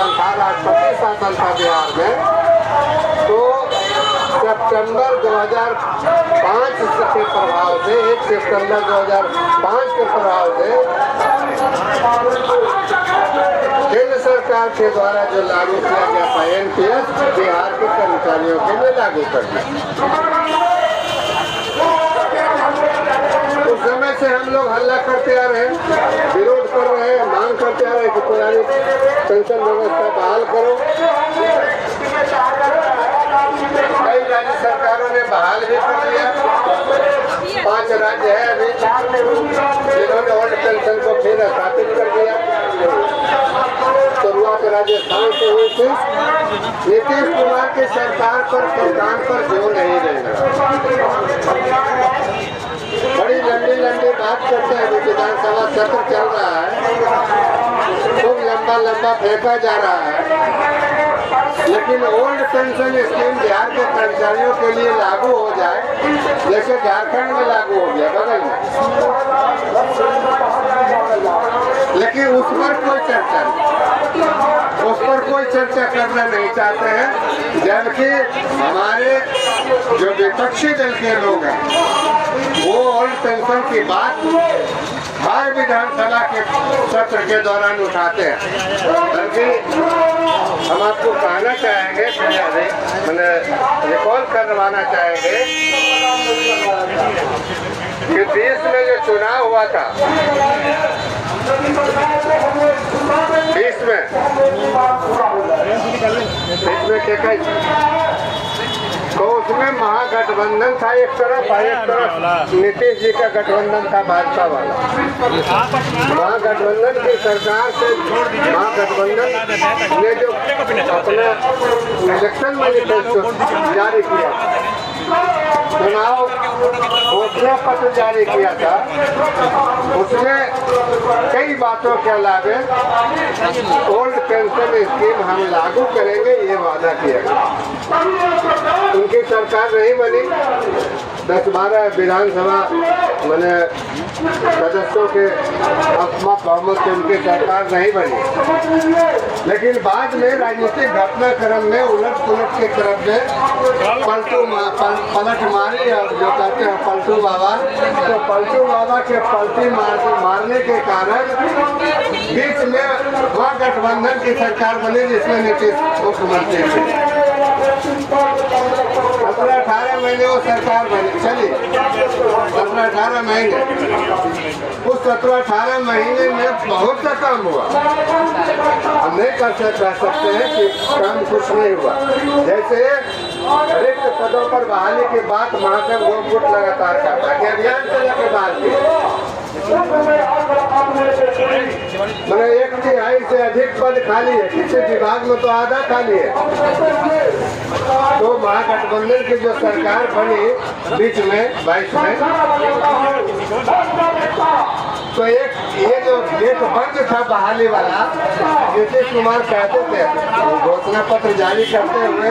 शासन था, राष्ट्रपति शासन था बिहार में, तो सितंबर 2005 के प्रभाव से 1 सितंबर 2005 के प्रभाव से केंद्र सरकार के द्वारा जो लागू किया गया था एनपीएस बिहार के कर्मचारियों के लिए लागू कर दिया। उस समय से हम लोग हल्ला करते आ रहे हैं, विरोध कर रहे हैं, मांग करते आ रहे हैं कि पुरानी पेंशन व्यवस्था बहाल करो। कई राज्य सरकारों ने बहाल भी कर दिया। 5 राज्य है अभी जिन्होंने ओल्ड पेंशन को फिर स्थापित कर दिया। शुरुआत राजस्थान से हुई थी। नीतीश कुमार की सरकार पर किसान पर जोर नहीं रहेगा। बड़ी लंबी बात करते हैं। विधानसभा सत्र चल रहा है, खूब लंबा फेंका जा रहा है, लेकिन ओल्ड पेंशन स्कीम बिहार के कर्मचारियों के लिए लागू हो जाए जैसे झारखंड में लागू हो गया बगल में, लेकिन उस पर कोई चर्चा नहीं, उस पर कोई चर्चा करना नहीं चाहते हैं। जबकि हमारे जो विपक्षी दल के लोग हैं वो ओल्ड पेंशन की बात हर विधानसभा के सत्र के दौरान उठाते हैं। बल्कि हम आपको कहना चाहेंगे, मैंने रिकॉल करवाना चाहेंगे कि देश में जो चुनाव हुआ था 20 में तो उसमें महागठबंधन था एक तरफ नीतीश जी का गठबंधन था भाजपा वाला। महागठबंधन की सरकार से महागठबंधन ने जो अपना इलेक्शन मैनिफेस्टो जारी किया, चुनाव घोषणा पत्र जारी किया था, उसमें कई बातों के अलावे ओल्ड पेंशन स्कीम हम लागू करेंगे ये वादा किया गया। उनकी सरकार नहीं बनी, 10-12 विधानसभा मैंने सदस्यों के बहुमत से उनकी सरकार नहीं बनी, लेकिन बाद में राजनीतिक घटनाक्रम में उलट पुलट के क्रम में पलट मारी और जो कहते हैं पलटू बाबा, तो पलटू बाबा के पलटी मारने के कारण बीच में वह गठबंधन की सरकार बनी जिसमें नीतीश मुख्यमंत्री थे। 17-18 महीने वो सरकार बनी चली, 17-18 महीने। उस 17-18 महीने में बहुत सा काम हुआ। हम नहीं कह सकते हैं कि काम कुछ नहीं हुआ। जैसे रिक्त पदों पर बहाली की बात महासंघ गोलगुट लगातार करता है, अभियान चला के बाद मैंने 1/3 से अधिक पद खाली है, किसी विभाग में तो आधा खाली है। तो महागठबंधन की जो सरकार बनी बीच में 22 में, तो एक ये जो गेट बंद था बहाली वाला, नीतीश कुमार कहते थे घोषणा पत्र जारी करते हुए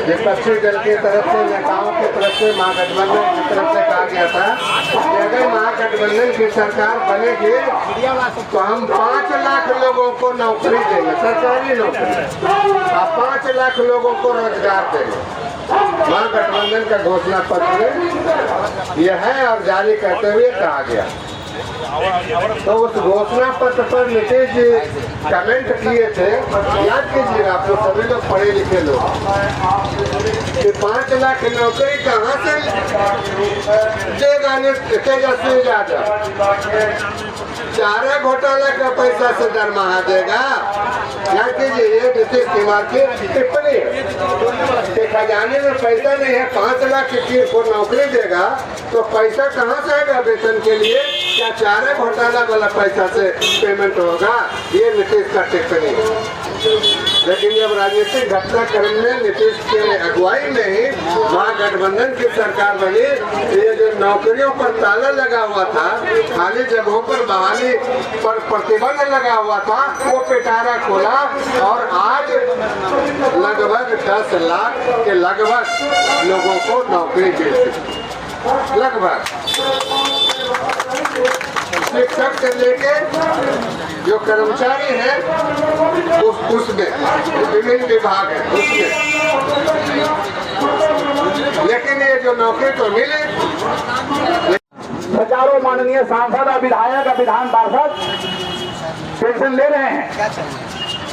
विपक्षी दल की तरफ से, नेताओं की तरफ से, महागठबंधन की तरफ से कहा गया था कि अगर महागठबंधन की सरकार बनेगी तो हम 5 लाख लोगों को नौकरी देंगे, सरकारी नौकरी, और 5 लाख लोगों को रोजगार देंगे। महागठबंधन का घोषणा पत्र यह है और जारी करते हुए कहा गया। तो उस घोषणा पत्र पर नीतीश जी कमेंट किए थे, याद कीजिएगा आप लोग सभी लोग पढ़े लिखे लोग, कि 5 लाख नौकरी कहाँ से देगा तेजस्वी यादव? चारा घोटाला का पैसा से दरमाहा देगा। याद कीजिए ये नीतीश कुमार की टिप्पणी है। खजाने में पैसा नहीं है, 5 लाख को नौकरी देगा तो पैसा कहाँ से आएगा वेतन के लिए? क्या चारा घोटाला वाला पैसा से पेमेंट होगा? ये नीतीश का टिप्पणी। लेकिन जब राजनीतिक घटनाक्रम में नीतीश के अगुवाई में ही महागठबंधन की सरकार बनी, ये जो नौकरियों पर ताला लगा हुआ था, खाली जगहों पर बहाली पर प्रतिबंध लगा हुआ था, वो पिटारा खोला और आज लगभग 10 लाख के लगभग लोगों को नौकरी दी, लगभग। शिक्षक से लेके जो कर्मचारी है उसमें विभिन्न विभाग है उसमें, लेकिन ये जो नौकरी तो मिले। हजारों माननीय सांसद और विधायक और विधान पार्षद पेंशन ले रहे हैं।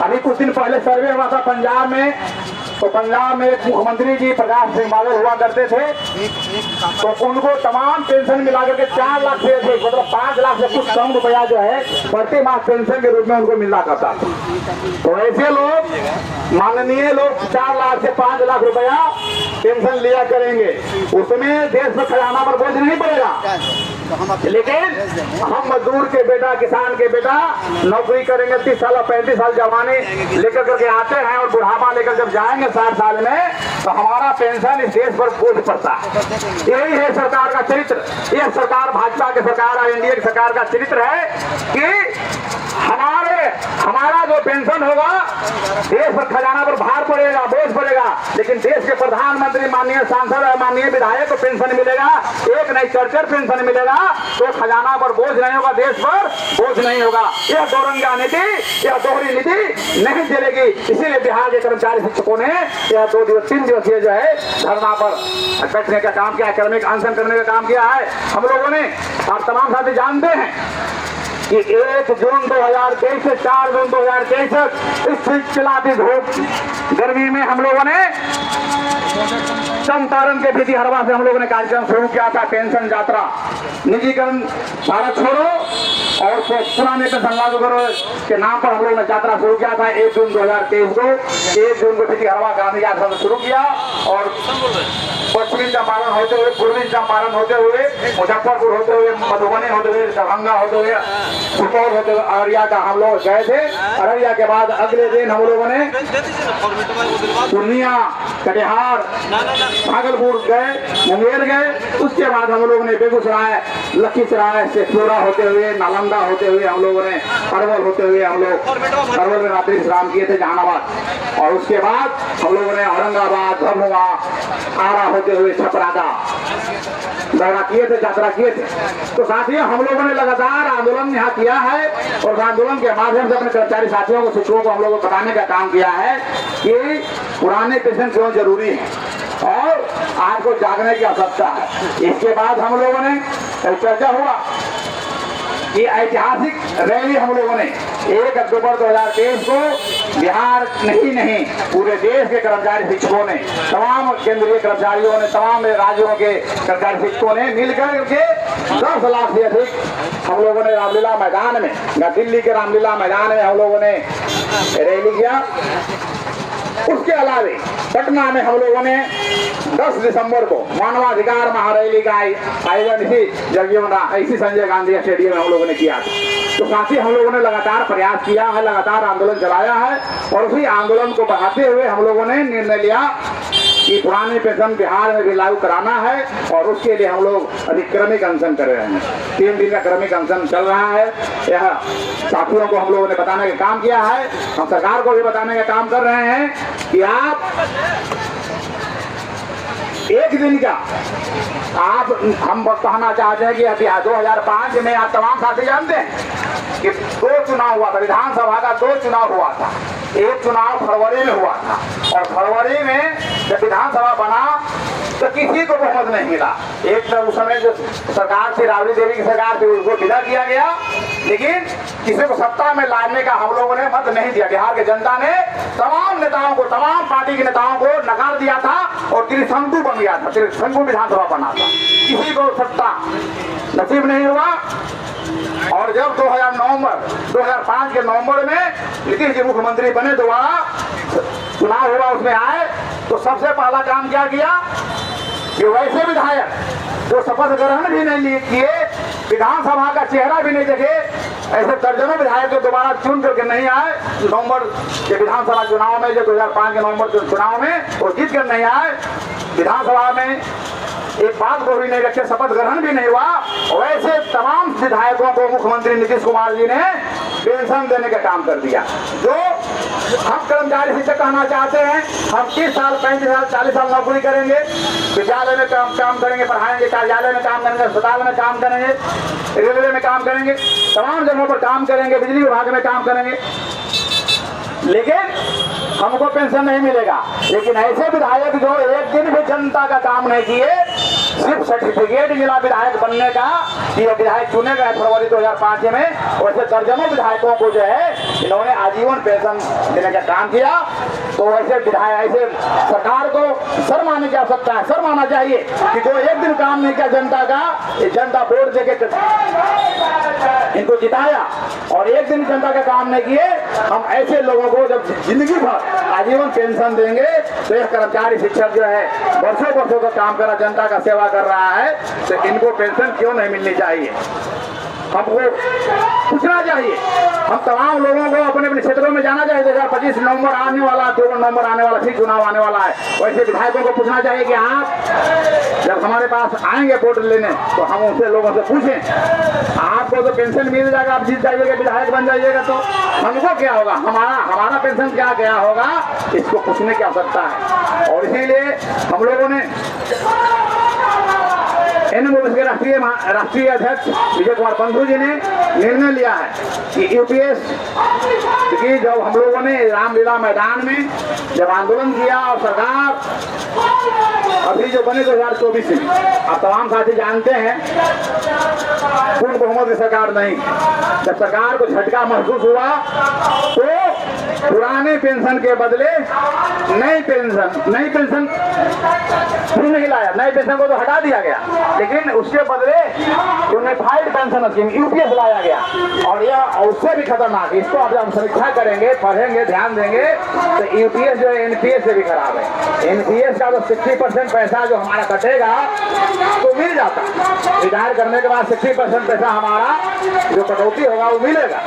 अभी कुछ दिन पहले सर्वे हुआ था पंजाब में, तो पंजाब में मुख्यमंत्री जी प्रकाश सिंह बादल हुआ करते थे, तो उनको तमाम पेंशन मिला करके 4 लाख से अधिक, मतलब 5 लाख से कुछ कम रुपया जो है प्रति माह पेंशन के रूप में उनको मिलना करता था। तो ऐसे लोग, माननीय लोग 4 लाख से 5 लाख रुपया पेंशन लिया करेंगे, उसमें देश में खजाना पर बोझ नहीं पड़ेगा। लेकिन हम मजदूर के बेटा, किसान के बेटा नौकरी करेंगे 30 साल और 35 साल जवानी लेकर करके आते हैं और बुढ़ापा लेकर जब जाएंगे 60 साल में, तो हमारा पेंशन इस देश पर बोझ पड़ता है। यही है सरकार का चरित्र। यह सरकार, भाजपा की सरकार और एनडीए की सरकार का चरित्र है कि हमारा जो पेंशन होगा देश पर खजाना पर भार पड़ेगा, बोझ पड़ेगा, लेकिन देश के प्रधानमंत्री, माननीय सांसद और माननीय विधायक को पेंशन मिलेगा, एक नहीं 4 पेंशन मिलेगा, तो खजाना पर बोझ नहीं होगा, देश पर बोझ नहीं होगा। यह दोरंगा नीति, यह दोहरी नीति नहीं चलेगी। इसीलिए बिहार के कर्मचारी शिक्षकों ने यह 3 दिवसीय जो है धरना पर बैठने का काम किया है, क्रमिक अनशन करने का काम किया है हम लोगों ने। आप तमाम साथी जानते हैं कि 1 जून 2023 से 4 जून 2023 तक इस चिल्लाती धूप गर्मी में हम लोगों ने चंपारण के भीति हरवा से हम लोगों ने कार्यक्रम शुरू किया था, पेंशन यात्रा। निजीकरण भारत छोड़ो और पुराने पेंशन लागू करो के नाम पर हम लोगों ने यात्रा शुरू किया था 1 जून 2023 को। 1 जून को भीति हरवा गांधी यात्रा शुरू किया और पश्चिमी चंपारण होते हुए, पूर्वी चंपारण होते हुए, मुजफ्फरपुर होते हुए, मधुबनी होते हुए, दरभंगा होते हुए, सुपौल होते हुए अररिया का हम लोग गए थे। अररिया के बाद अगले दिन हम लोगों ने पूर्णिया, कटिहार, भागलपुर गए, मुंगेर गए। उसके बाद हम लोगों ने बेगूसराय, लखीसराय, शेखपुरा होते हुए, नालंदा होते हुए हम लोगों ने, अरवल होते हुए हम लोग अरवल में रात्रि विश्राम किए थे, जहानाबाद। और उसके बाद हम लोगों ने औरंगाबाद, भभुआ, आरा होते हुए छपरा का दौरा किए थे, यात्रा किए थे। तो साथियों, हम लोगों ने लगातार आंदोलन यहाँ किया है और आंदोलन के माध्यम से अपने कर्मचारी साथियों को, शिक्षकों को हम लोगों को बताने का काम किया है कि पुराने पेंशन क्यों जरूरी है और आज को जागने की आवश्यकता है। इसके बाद हम लोगों ने चर्चा हुआ कि ऐतिहासिक रैली हम लोगों ने 1 अक्टूबर 2023 को बिहार नहीं पूरे देश के कर्मचारी शिक्षकों ने, तमाम केंद्रीय कर्मचारियों ने, तमाम राज्यों के कर्मचारी शिक्षकों ने मिलकर के 10 लाख से अधिक हम लोगों ने रामलीला मैदान में, दिल्ली के रामलीला मैदान में हम लोगों ने रैली किया। उसके अलावे पटना में हम लोगों ने 10 दिसंबर को मानवाधिकार महारैली का आयोजन इसी संजय गांधी स्टेडियम में हम लोगों ने किया था। तो साथ ही हम लोगों ने लगातार प्रयास किया है, लगातार आंदोलन चलाया है और उसी आंदोलन को बढ़ाते हुए हम लोगों ने निर्णय लिया कि पुरानी पेंशन बिहार में भी लागू कराना है और उसके लिए हम लोग अभी क्रमिक अनशन कर रहे हैं। 3 दिन का क्रमिक अनशन चल रहा है। यह साथियों को हम लोगों ने बताने का काम किया है, हम सरकार को भी बताने का काम कर रहे हैं कि आप 1 दिन का हम कहना चाहते हैं कि अभी 2005 में आप तमाम साथी जानते हैं कि 2 चुनाव हुआ था, विधानसभा का 2 चुनाव हुआ था। एक चुनाव फरवरी में हुआ था और फरवरी में जब विधानसभा बना तो किसी को बहुमत नहीं मिला। एक तो उस समय जो सरकार थी, राबड़ी देवी की सरकार थी, उसको विदा किया गया, लेकिन किसी को सत्ता में लाने का हम लोगों ने मत नहीं दिया। बिहार की जनता ने तमाम नेताओं को, तमाम पार्टी के नेताओं को नकार दिया था और त्रिशंकु बन गया था, त्रिशंकु विधानसभा बना था। किसी को सत्ता नसीब नहीं हुआ। और जब 2005 के नवंबर में नीतीश जी मुख्यमंत्री बने, दोबारा चुनाव हुआ, उसमें आए, तो सबसे पहला काम क्या किया कि वैसे विधायक जो शपथ ग्रहण भी नहीं किए, विधानसभा का चेहरा भी नहीं देखे, ऐसे दर्जनों विधायक जो दोबारा चुन करके नहीं आए नवंबर के विधानसभा चुनाव में, जो 2005 के नवंबर के चुनाव में वो जीत कर नहीं आए, विधानसभा में एक बात को भी नहीं रखे, शपथ ग्रहण भी नहीं हुआ, वैसे तमाम विधायकों को मुख्यमंत्री नीतीश कुमार जी ने पेंशन देने का काम कर दिया, जो हम कर्मचारी से कहना चाहते हैं, हम 30 साल 35 साल 40 साल नौकरी करेंगे, विद्यालय में काम करेंगे, पढ़ाएंगे, कार्यालय में काम करेंगे, अस्पताल में काम करेंगे, रेलवे में काम करेंगे, तमाम जगहों पर काम करेंगे, बिजली विभाग में काम करेंगे, लेकिन हमको पेंशन नहीं मिलेगा। लेकिन ऐसे विधायक जो एक दिन भी जनता का काम नहीं किए, सिर्फ सर्टिफिकेट मिला विधायक बनने का कि ये विधायक चुने गए फरवरी 2005 में, वैसे दर्जनों विधायकों को जो है इन्होंने आजीवन पेंशन देने का काम किया। तो वैसे विधायक ऐसे सरकार को शर्म आने की आवश्यकता है, शर्म आना चाहिए कि जो एक दिन काम नहीं किया जनता का, जनता वोट देके इनको जिताया और एक दिन जनता का काम नहीं किए, हम ऐसे लोगों को जब जिंदगी भर आजीवन पेंशन देंगे तो यह कर्मचारी शिक्षक जो है वर्षों वर्षों का काम कर रहा, जनता का सेवा कर रहा है, तो इनको पेंशन क्यों नहीं मिलनी चाहिए? हमको पूछना चाहिए। हम तमाम लोगों को अपने अपने क्षेत्रों में जाना चाहिए। 25 नवंबर आने वाला, 14 नवंबर आने वाला, फिर चुनाव आने वाला है। वैसे विधायकों को पूछना चाहिए कि आप जब हमारे पास आएंगे वोट लेने तो हम उनसे लोगों से पूछें, आपको तो पेंशन मिल जाएगा, आप जीत जाइएगा, विधायक बन जाइएगा, तो हमको क्या होगा, हमारा पेंशन क्या होगा, इसको पूछने की आवश्यकता है। और इसीलिए हम लोगों ने एनएमओएस के राष्ट्रीय अध्यक्ष विजय कुमार बंधु जी ने निर्णय लिया है कि यूपीएस की जब हम लोगों ने रामलीला मैदान में जब आंदोलन किया और सरकार अभी जो बने 2024 में, आप तमाम साथी जानते हैं पूर्ण बहुमत की सरकार नहीं, जब सरकार को झटका महसूस हुआ तो पुराने पेंशन के बदले नई पेंशन फिर नहीं लाया, नई पेंशन को तो हटा दिया गया, लेकिन उसके बदले यूनिफाइड पेंशन स्कीम यूपीएस लाया गया। और यह उससे भी खतरनाक, इसको अब हम समीक्षा करेंगे, पढ़ेंगे, ध्यान देंगे तो यूपीएस जो है एनपीएस से भी खराब है। एनपीएस का तो 60% पैसा जो हमारा कटेगा तो मिल जाता, रिटायर करने के बाद 60% पैसा हमारा जो कटौती होगा वो मिलेगा।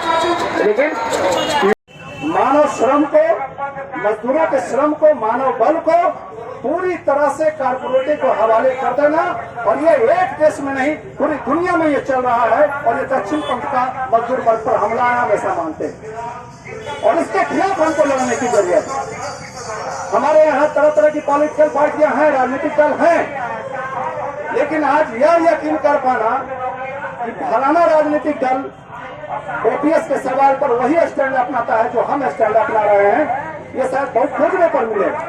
लेकिन मानव श्रम को, मजदूरों के श्रम को, मानव बल को पूरी तरह से कारपोरेट को हवाले कर देना, और ये एक देश में नहीं पूरी दुनिया में ये चल रहा है। और ये दक्षिण पंथ का मजदूर वर्ग पर हमला है, हम ऐसा मानते हैं और इसके खिलाफ हमको लड़ने की जरूरत है। हमारे यहाँ तरह तरह की पॉलिटिकल पार्टियां हैं, राजनीतिक दल हैं, लेकिन आज यह यकीन कर पाना कि फलाना राजनीतिक दल ओपीएस के सवाल पर वही स्टैंड अपनाता है जो हम स्टैंड अपना रहे हैं, ये शायद बहुत खोजने पर मिलेगा,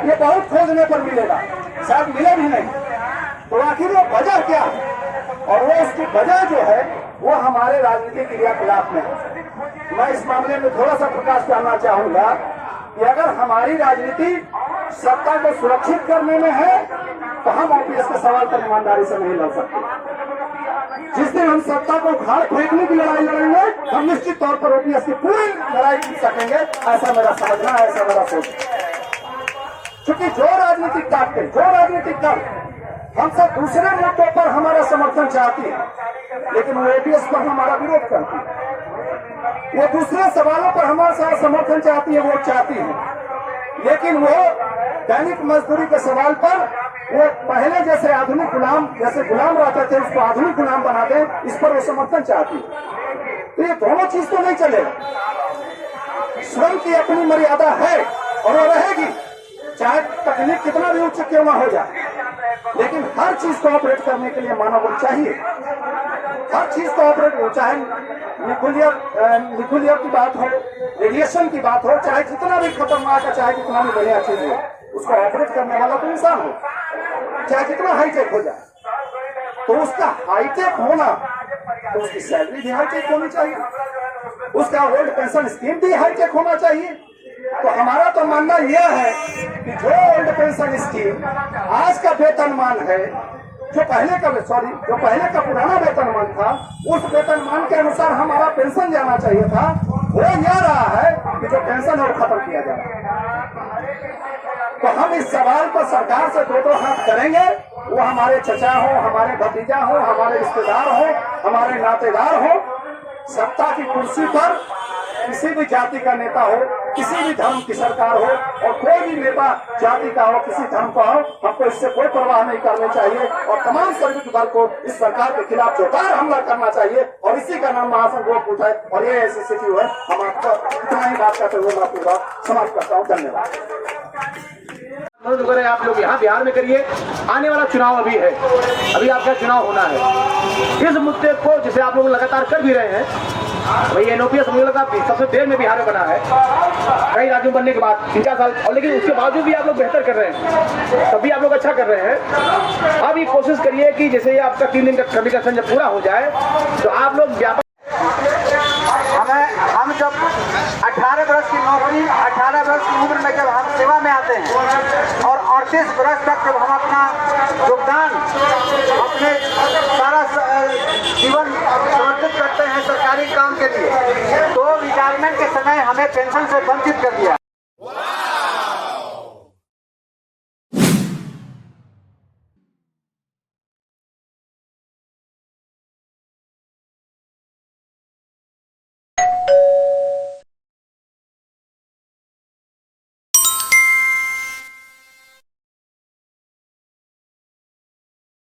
ये बहुत खोजने पर मिलेगा, शायद मिले भी नहीं। तो आखिर वो वजह क्या है? और वो उसकी वजह जो है वो हमारे राजनीतिक क्रियाकलाप में है। मैं इस मामले में थोड़ा सा प्रकाश डालना चाहूंगा कि अगर हमारी राजनीति सत्ता को सुरक्षित करने में है तो हम ओपीएस के सवाल पर ईमानदारी से नहीं लड़ सकते। जिस दिन हम सत्ता को उखाड़ फेंकने की लड़ाई लड़ेंगे, हम निश्चित तौर पर ओपीएस की पूरी लड़ाई जीत सकेंगे, ऐसा मेरा समझना है, ऐसा मेरा सोच है। क्योंकि जो राजनीतिक ताकतें, जो राजनीतिक दल हमसे दूसरे मुद्दों पर हमारा समर्थन चाहती है, लेकिन वो ओपीएस पर हमारा विरोध करती है, वो दूसरे सवालों पर हमारे साथ समर्थन चाहती है, वोट चाहती है, लेकिन वो दैनिक मजदूरी के सवाल पर वो पहले जैसे आधुनिक गुलाम, जैसे गुलाम रहते थे उसको आधुनिक गुलाम बना दे, इस पर वो समर्थन चाहती है। तो ये दोनों चीज तो नहीं चलेगा। श्रम की अपनी मर्यादा है और वो रहेगी, चाहे तकनीक कितना भी उच्च क्यों ना हो जाए, लेकिन हर चीज को ऑपरेट करने के लिए मानव बल चाहिए। हर चीज को ऑपरेट हो, चाहे न्यूक्लियर की बात हो, रेडिएशन की बात हो, चाहे जितना भी खतरनाक है, चाहे कितना भी बढ़िया चीज हो, उसको ऑपरेट करने वाला तो इंसान हो, चाहे कितना हाईटेक हो जाए। तो उसका हाईटेक होना, तो उसकी सैलरी भी हाईटेक होनी चाहिए, उसका ओल्ड पेंशन स्कीम भी हाईटेक होना चाहिए। तो हमारा तो मानना यह है कि जो ओल्ड पेंशन स्कीम आज का वेतनमान है, जो पहले का पुराना वेतनमान था, उस वेतनमान के अनुसार हमारा पेंशन जाना चाहिए था, वो यह रहा है कि जो पेंशन है वो खत्म किया जाए। तो हम इस सवाल पर सरकार से दो हाथ करेंगे, वो हमारे चचा हो, हमारे भतीजा हो, हमारे रिश्तेदार हो, हमारे नातेदार हो, सत्ता की कुर्सी पर किसी भी जाति का नेता हो, किसी भी धर्म की सरकार हो, और कोई भी नेता जाति का हो, किसी धर्म का हो, हमको इससे कोई परवाह नहीं करनी चाहिए और तमाम श्रमिक वर्ग को इस सरकार के खिलाफ जोरदार हमला करना चाहिए और इसी का नाम महासंघ गोरखपुर है और ये ऐसी स्थिति है। हम आपको इतना ही बात करते हुए मैं अपनी बात समाप्त करता हूँ। धन्यवाद। आप लोग यहाँ बिहार में करिए, आने वाला चुनाव अभी है, अभी आपका चुनाव होना है। इस मुद्दे को जिसे आप लोग लगातार कर भी रहे हैं, भाई एनओपीएस मुझे लगा सबसे देर में बिहार में बना है, कई राज्यों बनने के बाद 3-4 साल, और लेकिन उसके बावजूद भी आप लोग बेहतर कर रहे हैं, तब भी आप लोग अच्छा कर रहे हैं। अब ये कोशिश करिए कि जैसे ये आपका 3 दिन का कम्युनिकेशन जब पूरा हो जाए तो आप लोग व्यापक हम जब 18 वर्ष की नौकरी, 18 वर्ष की उम्र में जब हम सेवा में आते हैं और 38 वर्ष तक जब हम अपना योगदान, अपने सारा जीवन समर्पित करते हैं सरकारी काम के लिए, तो रिटायरमेंट के समय हमें पेंशन से वंचित कर दिया।